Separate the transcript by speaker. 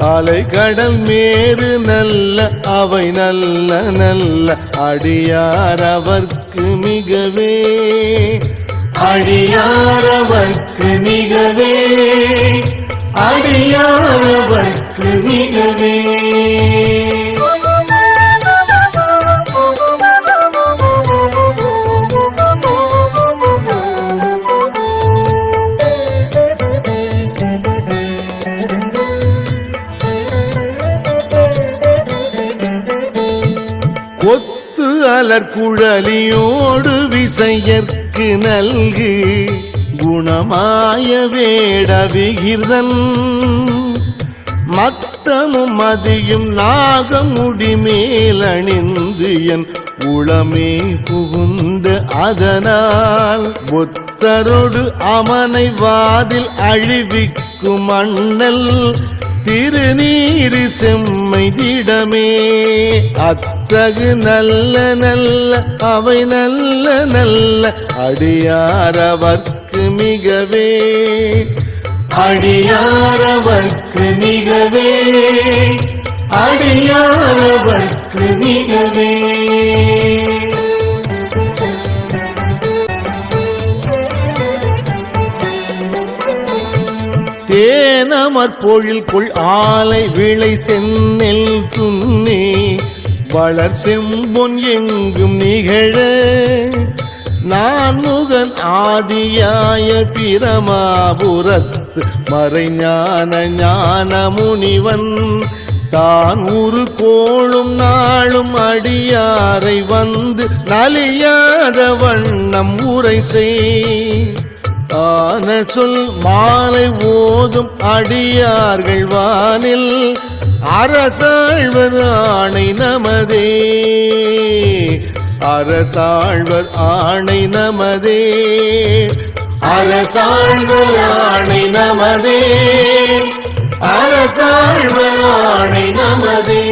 Speaker 1: அலை கடல் மேறு நல்ல அவை நல்ல நல்ல அடியார் அவர்க்கு மிகவே
Speaker 2: அடியார் அவர்க்கு மிகவே அடியார் அவர்க்கு மிகவே
Speaker 1: கொத்து அலர்குழலியோடு விசையற்கு நல்கு குணமாய வேட விகிர்தன் மத்தமும் மதியும் நாகமுடி மேலணிந்து என் உளமே புகுந்து அதனால் ஒத்தரோடு அமனை வாதில் அழிவிக்கும் அண்ணல் திருநீரு செம்மை திடமே அத்தகு நல்ல நல்ல அவை நல்ல நல்ல அடியார் அவர்க்கு மிகவே
Speaker 2: அடியார் அவர்க்கு மிகவே அடியார் அவர்க்கு மிகவே
Speaker 1: தேனமர் பொழில் கொள் ஆலை விளை செந்நெல் துண்ணே வளர் செம்பொன் எங்கும் நிகழ நான் முகன் ஆதியாய பிரமாபுரத்து மறைஞான ஞான முனிவன் தான் ஒரு கோளும் நாளும் அடியாரை வந்து நலியாத வண்ணம் உரை செய் ஆன சொல் மாலை ஓதும் அடியார்கள் வானில் அரசாழ்வர் ஆணை நமதே அரசாழ்வர் ஆணை நமதே
Speaker 2: அரசாழ்வர் ஆணை நமதே அரசாழ்வர் ஆணை நமதே